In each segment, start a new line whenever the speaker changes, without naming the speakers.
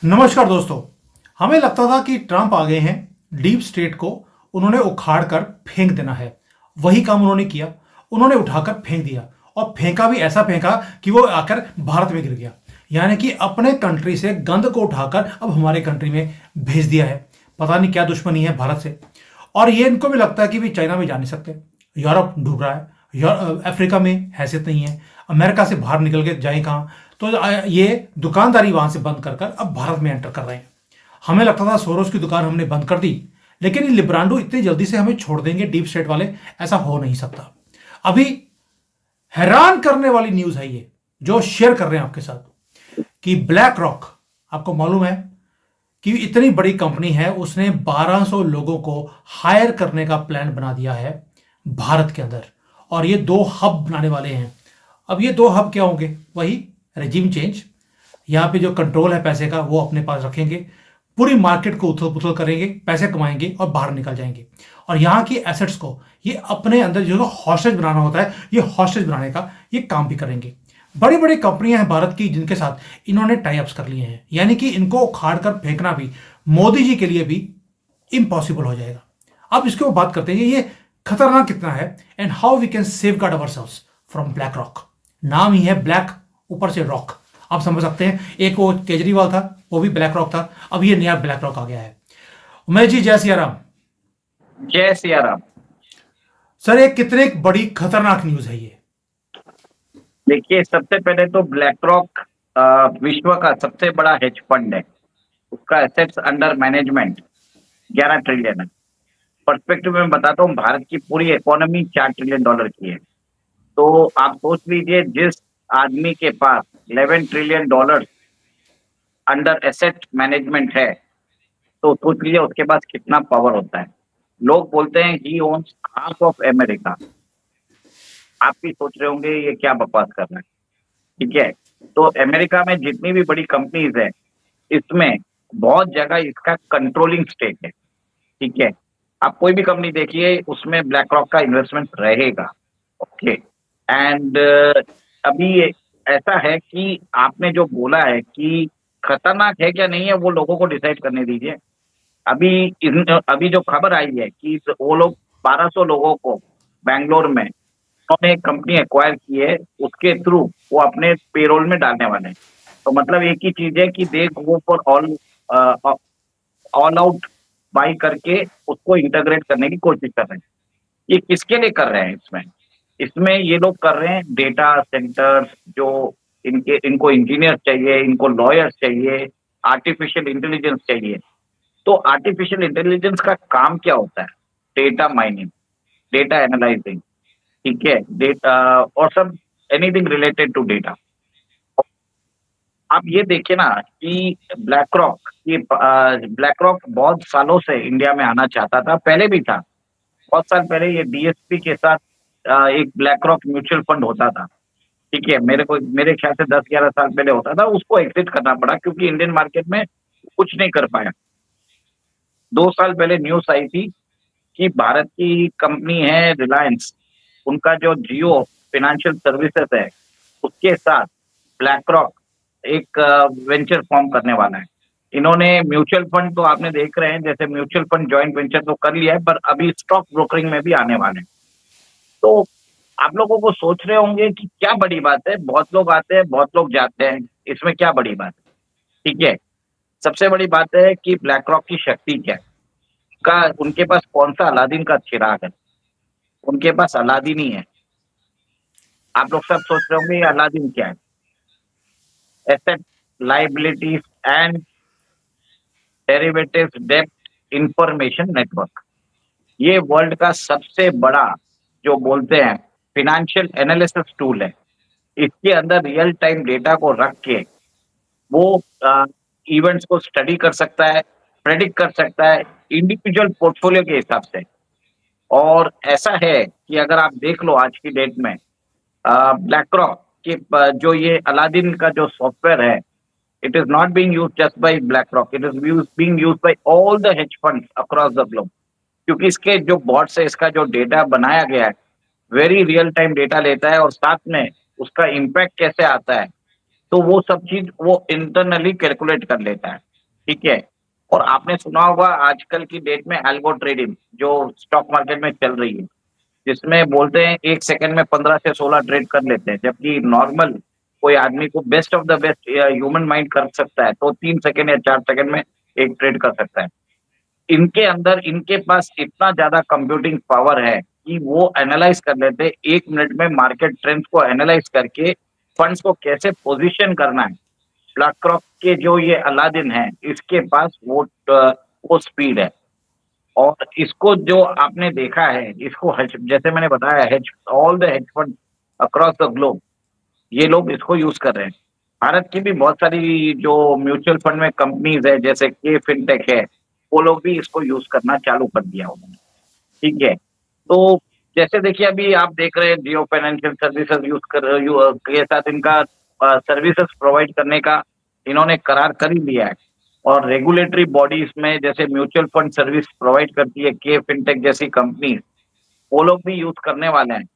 नमस्कार दोस्तों। हमें लगता था कि ट्रंप आ गए हैं, डीप स्टेट को उन्होंने उखाड़ कर फेंक देना है। वही काम उन्होंने किया। उन्होंने उठाकर फेंक दिया और फेंका भी ऐसा फेंका कि वो आकर भारत में गिर गया। यानी कि अपने कंट्री से गंद को उठाकर अब हमारे कंट्री में भेज दिया है। पता नहीं क्या दुश्मनी है भारत से। और ये इनको भी लगता है कि भी चाइना में जा नहीं सकते। यूरोप डूब रहा है, अफ्रीका में हैसियत नहीं है, अमेरिका से बाहर निकल के जाए कहाँ। तो ये दुकानदारी वहां से बंद कर कर अब भारत में एंटर कर रहे हैं। हमें लगता था सोरोस की दुकान हमने बंद कर दी, लेकिन ये लिब्रांडो इतनी जल्दी से हमें छोड़ देंगे डीप स्टेट वाले, ऐसा हो नहीं सकता। अभी हैरान करने वाली न्यूज है ये जो शेयर कर रहे हैं आपके साथ कि ब्लैक रॉक, आपको मालूम है कि इतनी बड़ी कंपनी है, उसने 1200 लोगों को हायर करने का प्लान बना दिया है भारत के अंदर। और ये 2 हब बनाने वाले हैं। अब ये 2 हब क्या होंगे? वही रेजिम चेंज, यहाँ पे जो कंट्रोल है पैसे का वो अपने पास रखेंगे, पूरी मार्केट को उथल पुथल करेंगे, पैसे कमाएंगे और बाहर निकल जाएंगे। और यहाँ की एसेट्स को ये अपने अंदर जो हॉस्टेज बनाना होता है, ये हॉस्टेज बनाने का ये काम भी करेंगे। बड़ी बड़ी कंपनियां हैं भारत की जिनके साथ इन्होंने टाई अप्स कर लिए हैं, यानी कि इनको उखाड़ कर फेंकना भी मोदी जी के लिए भी इम्पॉसिबल हो जाएगा। अब इसके ऊपर बात करते हैं ये खतरनाक कितना है and how we can safeguard ourselves from BlackRock. नाम ही है ब्लैक, ऊपर से रॉक, आप समझ सकते हैं। एक वो केजरीवाल था, वो भी ब्लैक रॉक था, अब ये नया ब्लैक रॉक आ गया है। उमेश जी, जय सिया राम।
जय सिया राम।
सर, ये कितने बड़ी खतरनाक न्यूज है ये।
देखिए, सबसे पहले तो ब्लैक रॉक विश्व का सबसे बड़ा हेज फंड है। उसका एसेट्स अंडर मैनेजमेंट 11 ट्रिलियन है। पर्सपेक्टिव में बताता हूँ, भारत की पूरी इकोनॉमी $4 ट्रिलियन की है। तो आप सोच लीजिए, जिस आदमी के पास $11 ट्रिलियन अंडर एसेट मैनेजमेंट है, तो सोच लीजिए उसके पास कितना पावर होता है। लोग बोलते हैं ही ओन्स हाफ ऑफ अमेरिका। आप भी सोच रहे होंगे ये क्या बकवास कर रहा है। ठीक है, तो अमेरिका में जितनी भी बड़ी कंपनीज है, इसमें बहुत जगह इसका कंट्रोलिंग स्टेक है। ठीक है, आप कोई भी कंपनी देखिए, उसमें ब्लैक रॉक का इन्वेस्टमेंट रहेगा। ओके, एंड अभी ऐसा है कि आपने जो बोला है कि खतरनाक है क्या नहीं है, वो लोगों को डिसाइड करने दीजिए। अभी जो खबर आई है कि वो लोग 1200 लोगों को बैंगलोर में उन्होंने एक कंपनी एक्वायर की है, उसके थ्रू वो अपने पेरोल में डालने वाले हैं। तो मतलब एक ही चीज है कि they go for all out by करके उसको इंटीग्रेट करने की कोशिश कर रहे हैं। ये किसके लिए कर रहे हैं? इसमें इसमें ये लोग कर रहे हैं डेटा सेंटर्स, जो इनको इंजीनियर चाहिए, इनको लॉयर्स चाहिए, आर्टिफिशियल इंटेलिजेंस चाहिए। तो आर्टिफिशियल इंटेलिजेंस का काम क्या होता है? डेटा माइनिंग, डेटा एनालाइजिंग, ठीक है, डेटा और सब एनीथिंग रिलेटेड टू डेटा। आप ये देखिए ना कि ब्लैक रॉक बहुत सालों से इंडिया में आना चाहता था, पहले भी था। बहुत साल पहले ये डीएसपी के साथ एक ब्लैक रॉक म्यूचुअल फंड होता था। ठीक है, मेरे ख्याल से 10-11 साल पहले होता था। उसको एग्जिट करना पड़ा क्योंकि इंडियन मार्केट में कुछ नहीं कर पाया। 2 साल पहले न्यूज आई थी कि भारत की कंपनी है रिलायंस, उनका जो जियो फाइनेंशियल सर्विसेज है, उसके साथ ब्लैक रॉक एक वेंचर फॉर्म करने वाला है। इन्होंने म्यूचुअल फंड, तो आपने देख रहे हैं, जैसे म्यूचुअल फंड जॉइंट वेंचर तो कर लिया है, पर अभी स्टॉक ब्रोकरिंग में भी आने वाले हैं। तो आप लोगों को सोच रहे होंगे कि क्या बड़ी बात है, बहुत लोग आते हैं, बहुत लोग जाते हैं, इसमें क्या बड़ी बात है? ठीक है, सबसे बड़ी बात है कि ब्लैक रॉक की शक्ति क्या है। उनके पास कौन सा अलादीन का चिराग है? उनके पास अलादीन ही है। आप लोग सब सोच रहे होंगे ये अलादीन क्या है? Asset, liabilities and derivatives depth information network. ये वर्ल्ड का सबसे बड़ा, जो बोलते हैं, फिनेंशियल एनालिसिस टूल है। इसके अंदर रियल टाइम डेटा को रख के वो इवेंट्स को स्टडी कर सकता है, प्रेडिक्ट कर सकता है इंडिविजुअल पोर्टफोलियो के हिसाब से। और ऐसा है कि अगर आप देख लो आज की डेट में ब्लैक रॉक के जो ये अलादीन का जो सॉफ्टवेयर है, it is not being used just by black rock, it is being used by all the hedge funds across the globe. क्योंकि इसके जो बॉट्स है, इसका जो डेटा बनाया गया है, वेरी रियल टाइम डेटा लेता है, और साथ में उसका इम्पैक्ट कैसे आता है, तो वो सब चीज वो इंटरनली कैलकुलेट कर लेता है। ठीक है। और आपने सुना होगा आजकल की डेट में एल्गो ट्रेडिंग जो स्टॉक मार्केट में चल रही है, जिसमें बोलते हैं 1 सेकंड में 15 से 16 ट्रेड कर लेते हैं, जबकि नॉर्मल कोई आदमी को best of the best human mind कर सकता है तो 3 सेकंड या 4 सेकंड में एक ट्रेड कर सकता है। इनके अंदर इनके पास इतना ज्यादा कंप्यूटिंग पावर है कि वो एनालाइज कर लेते हैं 1 मिनट में, मार्केट ट्रेंड्स को एनालाइज करके फंड्स को कैसे पोजीशन करना है। ब्लैक रॉक के जो ये अलादीन है, इसके पास वो स्पीड है। और इसको जो आपने देखा है, इसको जैसे मैंने बताया, hedge all the hedge fund across the globe ये लोग इसको यूज कर रहे हैं। भारत की भी बहुत सारी जो म्यूचुअल फंड में कंपनीज है, जैसे के फिनटेक है, वो लोग भी इसको यूज करना चालू कर दिया उन्होंने। ठीक है। तो जैसे देखिए अभी आप देख रहे हैं जियो फाइनेंशियल सर्विसेज के साथ इनका सर्विसेज प्रोवाइड करने का इन्होंने करार कर ही लिया है। और रेगुलेटरी बॉडीज में जैसे म्यूचुअल फंड सर्विस प्रोवाइड करती है के फिनटेक जैसी कंपनी, वो लोग भी यूज करने वाले हैं।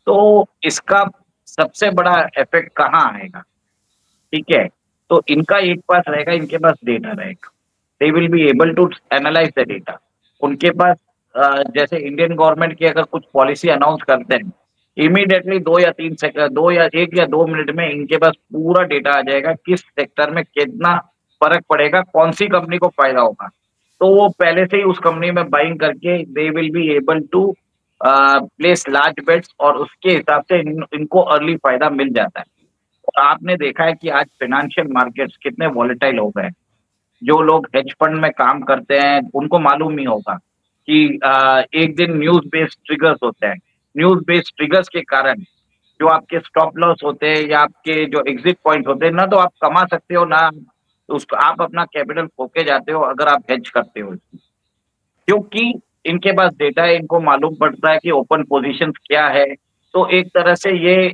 तो इसका सबसे बड़ा इफेक्ट कहाँ आएगा? ठीक है। तो इनका एक पास रहेगा, इनके पास डेटा रहेगा, they will be able to analyse the data. उनके पास जैसे इंडियन गवर्नमेंट की अगर कुछ पॉलिसी अनाउंस करते हैं, इमीडिएटली 2 या 3 सेकंड, 1 या 2 मिनट में इनके पास पूरा डेटा आ जाएगा, किस सेक्टर में कितना फर्क पड़ेगा, कौन सी कंपनी को फायदा होगा। तो वो पहले से ही उस कंपनी में बाइंग करके they will be able to place large bets, और उसके हिसाब से इनको अर्ली फायदा मिल जाता है। और आपने देखा है कि आज फाइनेंशियल मार्केट्स कितने वॉलेटाइल हो गए। जो लोग हेज फंड में काम करते हैं उनको मालूम नहीं होगा कि एक दिन न्यूज बेस्ड ट्रिगर्स होते हैं। न्यूज बेस्ड ट्रिगर्स के कारण जो आपके स्टॉप लॉस होते हैं या आपके जो एग्जिट पॉइंट होते हैं, ना तो आप कमा सकते हो, ना तो उसको आप अपना कैपिटल खो के जाते हो अगर आप हेज करते हो। क्योंकि इनके पास डेटा है, इनको मालूम पड़ता है कि ओपन पोजीशन क्या है। तो एक तरह से ये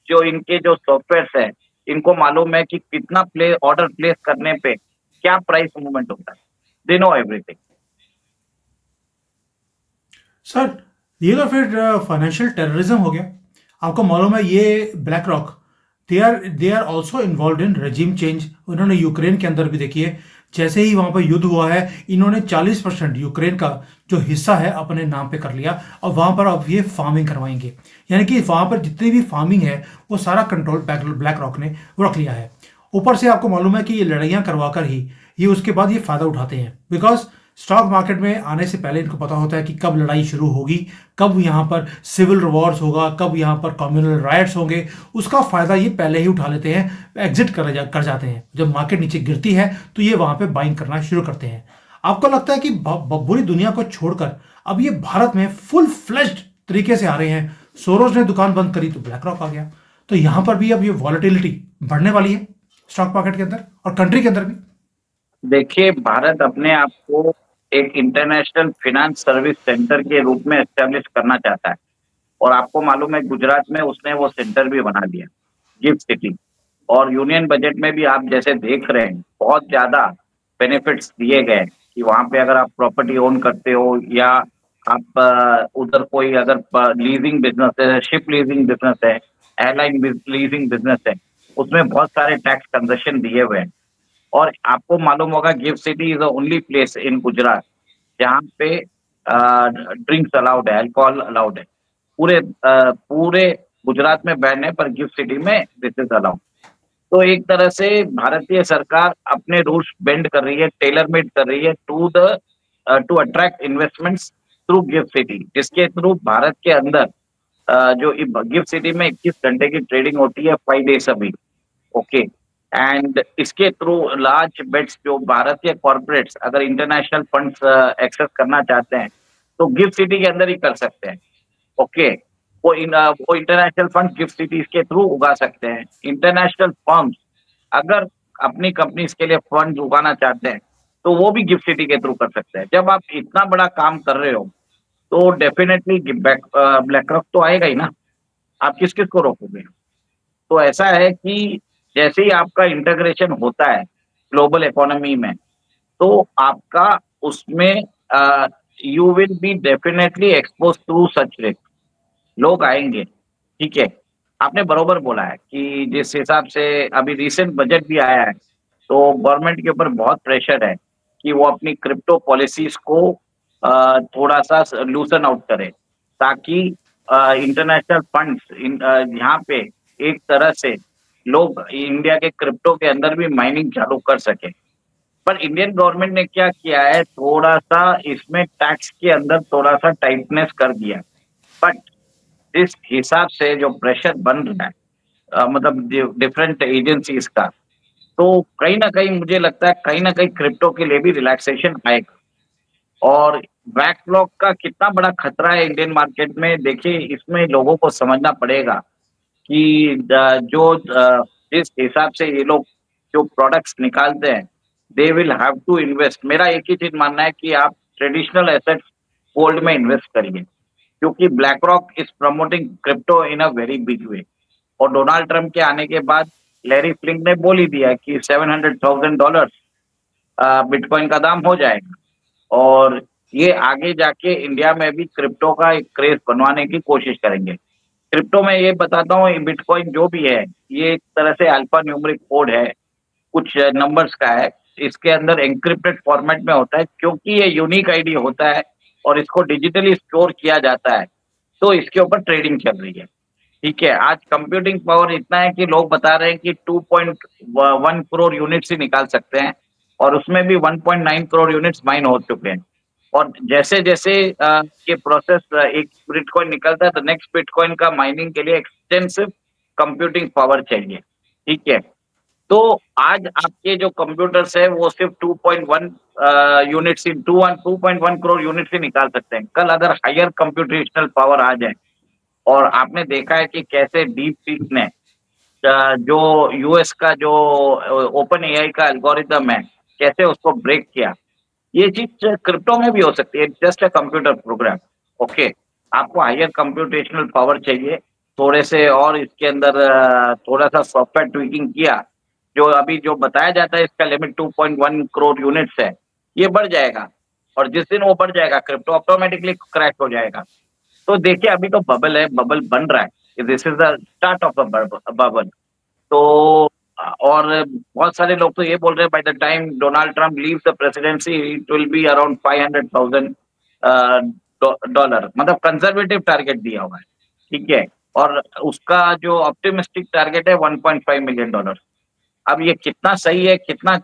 जो इनके जो सॉफ्टवेयर है, इनको मालूम है कि कितना ऑर्डर प्लेस करने पे क्या प्राइस मूवमेंट होता है। They know everything.
सर, ये तो फिर फाइनेंशियल टेररिज्म हो गया। आपको मालूम है ये BlackRock, they are also involved in regime change. उन्होंने यूक्रेन के अंदर भी देखिए, जैसे ही वहां पर युद्ध हुआ है, इन्होंने 40% यूक्रेन का जो हिस्सा है अपने नाम पे कर लिया, और वहां पर अब ये फार्मिंग करवाएंगे। यानी कि वहां पर जितनी भी फार्मिंग है वो सारा कंट्रोल ब्लैक रॉक ने वो रख लिया है। ऊपर से आपको मालूम है कि ये लड़ाइयां करवाकर ही ये उसके बाद ये फायदा उठाते हैं, बिकॉज स्टॉक मार्केट में आने से पहले इनको पता होता है कि कब लड़ाई शुरू होगी, कब यहाँ पर सिविल वॉर्स होगा, कब यहाँ पर कम्युनल राइट्स होंगे। उसका फायदा ये पहले ही उठा लेते हैं, एग्जिट कर जाते हैं। जब मार्केट नीचे गिरती है तो ये वहां पे बाइंग करना शुरू करते हैं। आपको लगता है कि पूरी दुनिया को छोड़कर अब ये भारत में फुल फ्लेज्ड तरीके से आ रहे हैं? सोरोज ने दुकान बंद करी तो ब्लैक रॉक आ गया। तो यहां पर भी अब ये वॉलेटिलिटी बढ़ने वाली है स्टॉक मार्केट के अंदर और कंट्री के अंदर भी।
देखिए, भारत अपने आप को एक इंटरनेशनल फाइनेंस सर्विस सेंटर के रूप में एस्टेब्लिश करना चाहता है। और आपको मालूम है गुजरात में उसने वो सेंटर भी बना दिया, गिफ्ट सिटी। और यूनियन बजट में भी आप जैसे देख रहे हैं बहुत ज्यादा बेनिफिट्स दिए गए कि वहां पे अगर आप प्रॉपर्टी ओन करते हो, या आप उधर कोई अगर लीजिंग बिजनेस है, शिप लीजिंग बिजनेस है, एयरलाइन लीजिंग बिजनेस है, उसमें बहुत सारे टैक्स कंसेशन दिए हुए हैं। और आपको मालूम होगा gift city is the only place in Gujarat जहाँ पे ड्रिंक्स अलाउड है, अल्कोहल अलाउड है। पूरे गुजरात में बैन है, पर गिफ्ट सिटी में दिस इज अलाउड। तो एक तरह से भारतीय सरकार अपने रूल्स बेंड कर रही है, टेलर मेड कर रही है to attract investments through GIFT City, जिसके थ्रू भारत के अंदर जो गिफ्ट सिटी में 21 घंटे की ट्रेडिंग होती है, 5 days a week। Okay. And इसके थ्रू लार्ज बेट्स जो भारतीय कॉर्पोरेट्स अगर इंटरनेशनल फंड्स एक्सेस करना चाहते हैं तो गिफ्ट सिटी के अंदर ही कर सकते हैं। ओके। वो इंटरनेशनल फंड गिफ्ट सिटीज के थ्रू उगा सकते हैं। इंटरनेशनल फर्म्स अगर अपनी कंपनीज के लिए फंड उगाना चाहते हैं तो वो भी गिफ्ट सिटी के थ्रू कर सकते हैं। जब आप इतना बड़ा काम कर रहे हो तो डेफिनेटली ब्लैक रॉक तो आएगा ही ना। आप किस किस को रोकोगे? तो ऐसा है कि जैसे ही आपका इंटीग्रेशन होता है ग्लोबल इकोनॉमी में, तो आपका उसमें you will be definitely expose to such risk. लोग आएंगे। ठीक है। आपने बरोबर बोला है कि जिस हिसाब से अभी रिसेंट बजट भी आया है, तो गवर्नमेंट के ऊपर बहुत प्रेशर है कि वो अपनी क्रिप्टो पॉलिसीज को थोड़ा सा लूसन आउट करे, ताकि इंटरनेशनल फंड्स यहाँ पे एक तरह से लोग इंडिया के क्रिप्टो के अंदर भी माइनिंग चालू कर सके। पर इंडियन गवर्नमेंट ने क्या किया है, थोड़ा सा इसमें टैक्स के अंदर थोड़ा सा टाइटनेस कर दिया। बट इस हिसाब से जो प्रेशर बन रहा है मतलब डिफरेंट एजेंसीज का, तो कहीं ना कहीं मुझे लगता है कहीं ना कहीं क्रिप्टो के लिए भी रिलैक्सेशन आएगा। और बैकलॉग का कितना बड़ा खतरा है इंडियन मार्केट में, देखिए इसमें लोगों को समझना पड़ेगा कि जिस हिसाब से ये लोग जो प्रोडक्ट्स निकालते हैं, they will have to invest. मेरा एक ही चीज मानना है कि आप ट्रेडिशनल एसेट्स गोल्ड में इन्वेस्ट करिए, क्योंकि BlackRock is promoting crypto in a very big way. और डोनाल्ड ट्रंप के आने के बाद लैरी फ्लिंक ने बोल ही दिया कि $700,000 बिटकॉइन का दाम हो जाएगा। और ये आगे जाके इंडिया में भी क्रिप्टो का एक क्रेज बनवाने की कोशिश करेंगे। क्रिप्टो में ये बताता हूँ, बिटकॉइन जो भी है ये एक तरह से अल्फा न्यूमेरिक कोड है, कुछ नंबर्स का है। इसके अंदर एन्क्रिप्टेड फॉर्मेट में होता है, क्योंकि ये यूनिक आईडी होता है और इसको डिजिटली स्टोर किया जाता है, तो इसके ऊपर ट्रेडिंग चल रही है। ठीक है, आज कंप्यूटिंग पावर इतना है कि लोग बता रहे हैं कि 2.1 करोड़ यूनिट्स ही निकाल सकते हैं, और उसमें भी 1.9 करोड़ यूनिट्स माइन हो चुके हैं। और जैसे जैसे ये प्रोसेस एक बिटकॉइन निकलता है, तो नेक्स्ट बिटकॉइन का माइनिंग के लिए एक्सटेंसिव कंप्यूटिंग पावर चाहिए। ठीक है, तो आज आपके जो कंप्यूटर्स है वो सिर्फ 2.1 यूनिट्स ही 2.1 करोड़ यूनिट्स ही निकाल सकते हैं। कल अगर हायर कंप्यूटेशनल पावर आ जाए, और आपने देखा है कि कैसे डीप सीक ने जो यूएस का जो ओपन एआई का एल्गोरिदम है, कैसे उसको ब्रेक किया, ये चीज क्रिप्टो में भी हो सकती है। Just a computer program. Okay, आपको हायर कंप्यूटेशनल पावर चाहिए थोड़े से, और इसके अंदर थोड़ा सा सॉफ्टवेयर ट्विकिंग किया, जो अभी जो बताया जाता है इसका लिमिट 2.1 करोड़ यूनिट्स है, ये बढ़ जाएगा। और जिस दिन वो बढ़ जाएगा, क्रिप्टो ऑटोमेटिकली क्रैश हो जाएगा। तो देखिए अभी तो बबल है, बबल बन रहा है, this is the start of a bubble. तो और बहुत सारे लोग तो ये बोल रहे हैं by the time Donald Trump leave the presidency it will be around $500,000, मतलब कंजर्वेटिव टारगेट दिया हुआ है। ठीक है, और उसका जो ऑप्टिमिस्टिक टारगेट है $1.5 मिलियन। अब ये कितना सही है कितना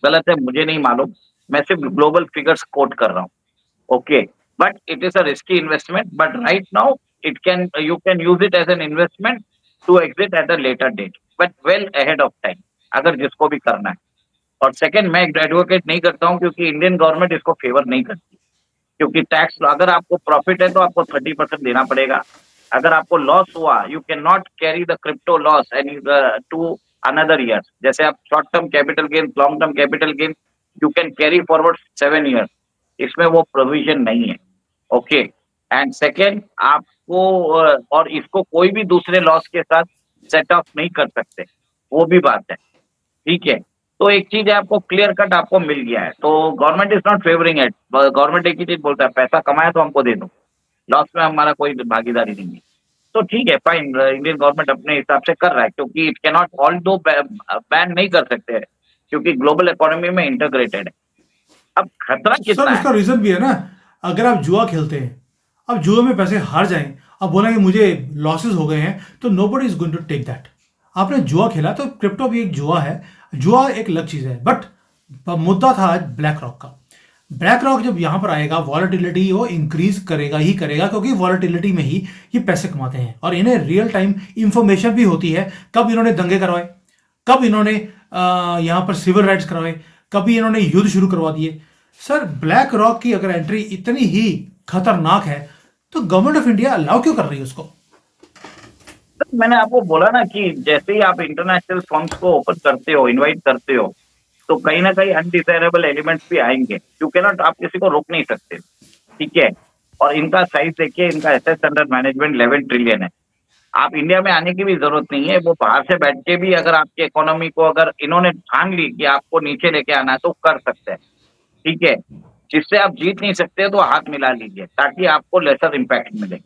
गलत है मुझे नहीं मालूम, मैं सिर्फ ग्लोबल फिगर्स कोट कर रहा हूँ। Okay, but it is a risky investment, but right now you can use it as an investment to exit at a later date, but well ahead of time, अगर जिसको भी करना है। और second, मैं एडवोकेट नहीं करता हूँ, क्योंकि इंडियन गवर्नमेंट इसको फेवर नहीं करती, क्योंकि टैक्स अगर आपको प्रॉफिट है तो आपको 30% देना पड़ेगा। अगर आपको लॉस हुआ, you cannot carry the crypto loss and to another year. जैसे आप short term capital gain, long term capital gain you can carry forward 7 years, इसमें वो प्रोविजन नहीं है। ओके, एंड सेकेंड आपको और इसको कोई भी दूसरे लॉस के साथ सेट ऑफ नहीं कर सकते, वो भी बात है। ठीक है, तो एक चीज है, आपको क्लियर कट आपको मिल गया है, तो government is not favouring it. Government एक ही चीज बोलता है, पैसा कमाया तो हमको दे दो, लॉस में हमारा कोई भागीदारी नहीं है। तो ठीक है, फाइन, इंडियन गवर्नमेंट अपने हिसाब से कर रहा है, क्योंकि इट कैन नॉट ऑल दो बैन नहीं कर सकते हैं, क्योंकि ग्लोबल इकोनॉमी में इंटीग्रेटेड है। अब खतरा
सर
कितना है?
उसका रीजन भी है ना, अगर आप जुआ खेलते हैं, अब जुए में पैसे हार जाएं, अब बोला कि मुझे लॉसेस हो गए हैं, तो nobody is going to take that. आपने जुआ खेला, तो क्रिप्टो भी एक जुआ है, जुआ एक अलग चीज है। बट मुद्दा था आज ब्लैक रॉक का। ब्लैक रॉक जब यहां पर आएगा, वॉलेटिलिटी वो इंक्रीज करेगा ही करेगा, क्योंकि वॉलेटिलिटी में ही ये पैसे कमाते हैं, और इन्हें रियल टाइम इंफॉर्मेशन भी होती है, कब इन्होंने दंगे करवाए, कब इन्होंने यहां पर सिविल राइट्स करवाए, कभी इन्होंने युद्ध शुरू करवा दिए। सर ब्लैक रॉक की अगर एंट्री इतनी ही खतरनाक है, तो गवर्नमेंट ऑफ इंडिया अलाउ क्यों कर रही है उसको?
मैंने आपको बोला ना कि जैसे ही आप इंटरनेशनल फर्म्स को ओपन करते हो, इनवाइट करते हो, तो कहीं ना कहीं अनडिजायरेबल एलिमेंट्स भी आएंगे, क्योंकि ना आप किसी को रोक नहीं सकते। ठीक है, और इनका साइज देखिए, इनका एसेट्स अंडर मैनेजमेंट 11 ट्रिलियन है। आप इंडिया में आने की भी जरूरत नहीं है, वो बाहर से बैठ के भी अगर आपकी इकोनॉमी को अगर इन्होंने ठान ली कि आपको नीचे लेके आना है, तो कर सकते हैं। ठीक है, जिससे आप जीत नहीं सकते तो हाथ मिला लीजिए, ताकि आपको लेसर इम्पैक्ट मिले।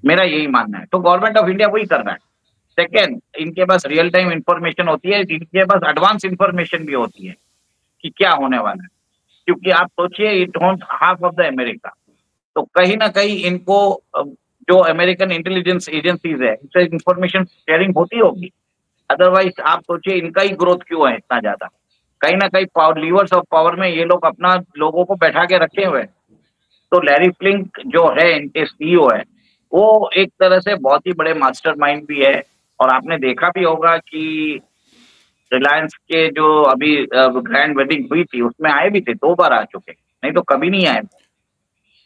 मेरा यही मानना है, तो गवर्नमेंट ऑफ इंडिया वही कर रहा है। सेकेंड, इनके पास रियल टाइम इंफॉर्मेशन होती है, इनके पास एडवांस इंफॉर्मेशन भी होती है कि क्या होने वाला है। क्योंकि आप सोचिए, it owns half of the America, तो कहीं ना कहीं इनको जो अमेरिकन इंटेलिजेंस एजेंसीज है उनसे इंफॉर्मेशन शेयरिंग होती होगी। अदरवाइज आप सोचिए इनका ही ग्रोथ क्यों है इतना ज्यादा। कहीं ना कहीं पावर, लीवर्स ऑफ पावर में ये लोग अपना लोगों को बैठा के रखे हुए हैं। तो लैरी फ्लिंक जो है इनके सीईओ है, वो एक तरह से बहुत ही बड़े मास्टरमाइंड भी है। और आपने देखा भी होगा कि रिलायंस के जो अभी ग्रैंड वेडिंग हुई थी उसमें आए भी थे, 2 बार आ चुके, नहीं तो कभी नहीं आए।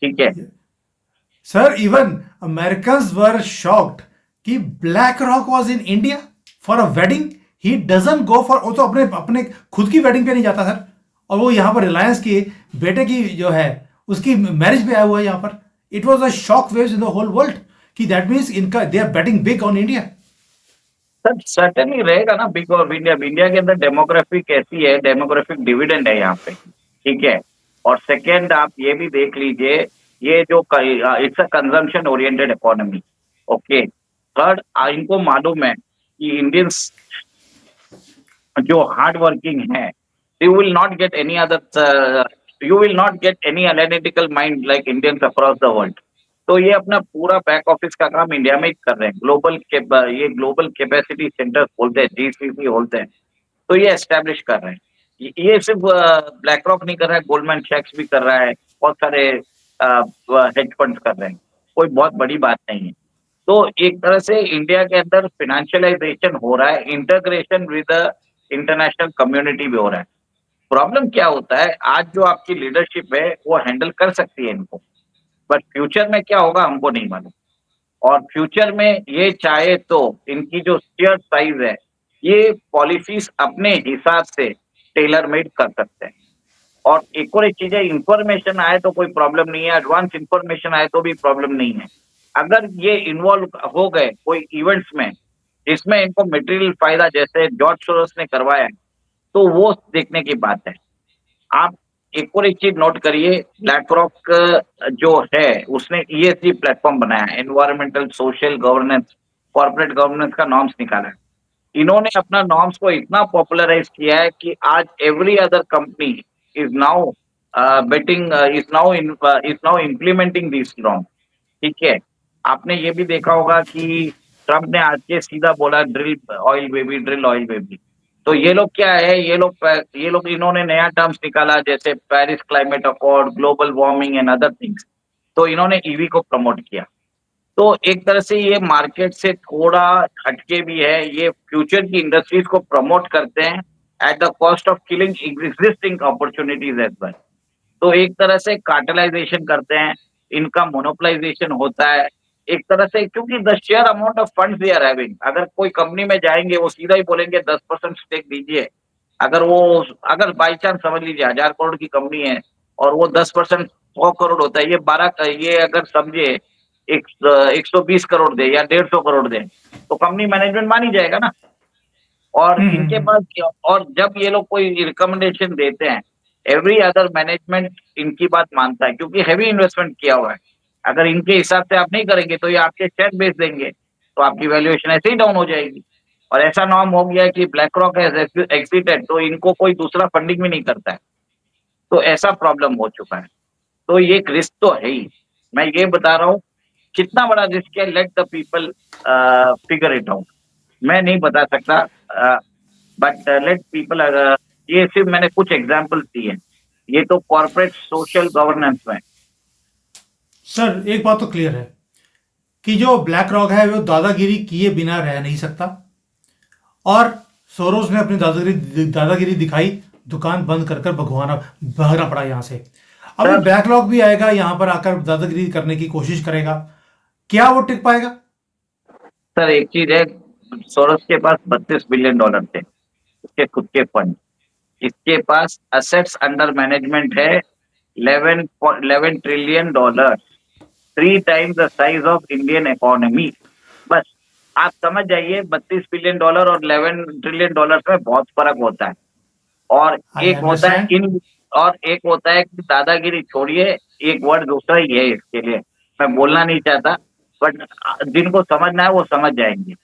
ठीक है।
Sir, even Americans were shocked कि black rock was in India for a wedding. He doesn't go for, वो तो अपने अपने खुद की वेडिंग पे नहीं जाता सर, और वो यहाँ पर रिलायंस की बेटे की जो है उसकी मैरिज पे आया हुआ है यहाँ पर। It was a shock waves in the whole world कि दैट मीन्स इनका they are betting big on India.
Sir certainly रहेगा ना बिग ऑफ इंडिया। इंडिया के अंदर डेमोग्राफी कैसी है, डेमोग्राफिक डिविडेंड है यहाँ पे। ठीक है। और सेकेंड, आप ये भी देख लीजिए, ये जो it's a consumption oriented economy. Okay. Third, इनको मालूम है कि इंडियंस जो हार्ड वर्किंग है, you will not get any other, you will not get any analytical mind like Indians across the world. तो ये अपना पूरा बैक ऑफिस का काम इंडिया में ही कर रहे हैं। ये ग्लोबल कैपेसिटी सेंटर्स बोलते हैं, जीसीसी बोलते हैं। तो ये एस्टेब्लिश कर रहे हैं। ये सिर्फ ब्लैक रॉक नहीं कर रहा है, गोल्डमैन सैक्स भी कर रहा है, बहुत सारे हेज फंड्स कर रहे हैं। कोई बहुत बड़ी बात नहीं है। तो एक तरह से इंडिया के अंदर फिनेंशियलाइजेशन हो रहा है, इंटग्रेशन विद इंटरनेशनल कम्युनिटी भी हो रहा है। प्रॉब्लम क्या होता है, आज जो आपकी लीडरशिप है वो हैंडल कर सकती है इनको, बट फ्यूचर में क्या होगा हमको नहीं मालूम। और फ्यूचर में ये चाहे तो इनकी जो शेयर साइज है, ये पॉलिसीज अपने हिसाब से टेलर मेड कर सकते हैं। और एक और एक चीज है, इंफॉर्मेशन आए तो कोई प्रॉब्लम नहीं है, एडवांस इंफॉर्मेशन आए तो भी प्रॉब्लम नहीं है। अगर ये इन्वॉल्व हो गए कोई इवेंट्स में जिसमें इनको मटेरियल फायदा, जैसे जॉर्ज सोरोस ने करवाया है, तो वो देखने की बात है। आप एक और एक चीज नोट करिए, ब्लैक रॉक जो है उसने ईएसजी प्लेटफॉर्म बनाया है, environmental social governance, corporate governance का नॉर्म्स निकाला है। इन्होंने अपना नॉर्म्स को इतना पॉपुलराइज किया है कि आज every other company is now betting is now implementing this norm. ठीक है। आपने ये भी देखा होगा कि ट्रम्प ने आज के सीधा बोला, drill oil baby, drill oil baby. तो ये लोग क्या है, ये लोग इन्होंने नया टर्म्स निकाला, जैसे Paris climate accord, global warming and other things. तो इन्होंने ईवी को प्रमोट किया। तो एक तरह से ये मार्केट से थोड़ा हटके भी है, ये फ्यूचर की इंडस्ट्रीज को प्रमोट करते हैं at the cost of killing existing opportunities as well. तो एक तरह से कार्टेलाइजेशन करते हैं, इनका मोनोपलाइजेशन होता है एक तरह से, क्योंकि the share amount of funds they are having. अगर कोई कंपनी में जाएंगे वो सीधा ही बोलेंगे 10% स्टेक दीजिए। अगर बाई चांस समझ लीजिए 1000 करोड़ की कंपनी है और वो 10%, 100 करोड़ होता है, ये अगर समझे 120 करोड़ दे या 150 करोड़ दे, तो कंपनी मैनेजमेंट मान ही जाएगा ना। और इनके पास, और जब ये लोग कोई रिकमेंडेशन देते हैं, एवरी अदर मैनेजमेंट इनकी बात मानता है, क्योंकि हैवी इन्वेस्टमेंट किया हुआ है। अगर इनके हिसाब से आप नहीं करेंगे तो ये आपके शेयर बेच देंगे, तो आपकी वैल्यूएशन ऐसे ही डाउन हो जाएगी। और ऐसा नॉर्म हो गया कि ब्लैक रॉक हैज एग्जिटेड, तो इनको कोई दूसरा फंडिंग भी नहीं करता है। तो ऐसा प्रॉब्लम हो चुका है। तो ये एक रिस्क तो है ही। मैं ये बता रहा हूँ कितना बड़ा रिस्क है, let the people figure it out. मैं नहीं बता सकता, बट लेट पीपल, ये सिर्फ मैंने कुछ एग्जांपल्स दिए, ये तो कॉर्पोरेट सोशल गवर्नेंस में।
सर, एक बात तो क्लियर है कि जो ब्लैक रॉक है वो दादागिरी किए बिना रह नहीं सकता, और सोरोस ने अपनी दादागिरी दिखाई, दुकान बंद कर कर भागना पड़ा यहां से। अभी ब्लैक रॉक भी आएगा यहां पर आकर दादागिरी करने की कोशिश करेगा, क्या वो टिक पाएगा?
सर एक चीज है, सोरोस के पास $32 बिलियन थे, उसके खुद के फंड। इसके पास असेट्स अंडर मैनेजमेंट है 11 trillion dollar, 3 times the size of Indian economy. बस आप समझ जाइए, $32 बिलियन और $11 ट्रिलियन में बहुत फर्क होता है। और
आई
एक होता है
अंडरस्टैंड।
एक होता है कि दादागिरी छोड़िए, एक वर्ड दूसरा ही है इसके लिए, मैं बोलना नहीं चाहता, बट जिनको समझना है वो समझ जाएंगे।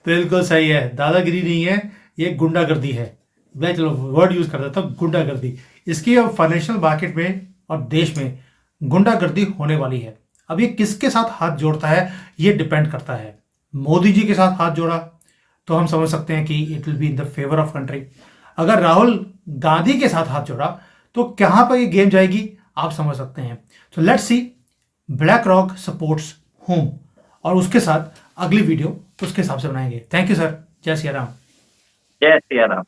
बिल्कुल सही है, दादागिरी नहीं है, ये गुंडागर्दी है। मैं चलो वर्ड यूज कर देता हूँ, गुंडागर्दी। इसकी अब फाइनेंशियल मार्केट में और देश में गुंडागर्दी होने वाली है। अब ये किसके साथ हाथ जोड़ता है ये डिपेंड करता है। मोदी जी के साथ हाथ जोड़ा तो हम समझ सकते हैं कि it will be in the favour of country. अगर राहुल गांधी के साथ हाथ जोड़ा तो कहां पर ये गेम जाएगी आप समझ सकते हैं। तो let's see black rock supports home, और उसके साथ अगली वीडियो उसके हिसाब से बनाएंगे। थैंक यू सर, जय सिया राम।
जय सिया राम।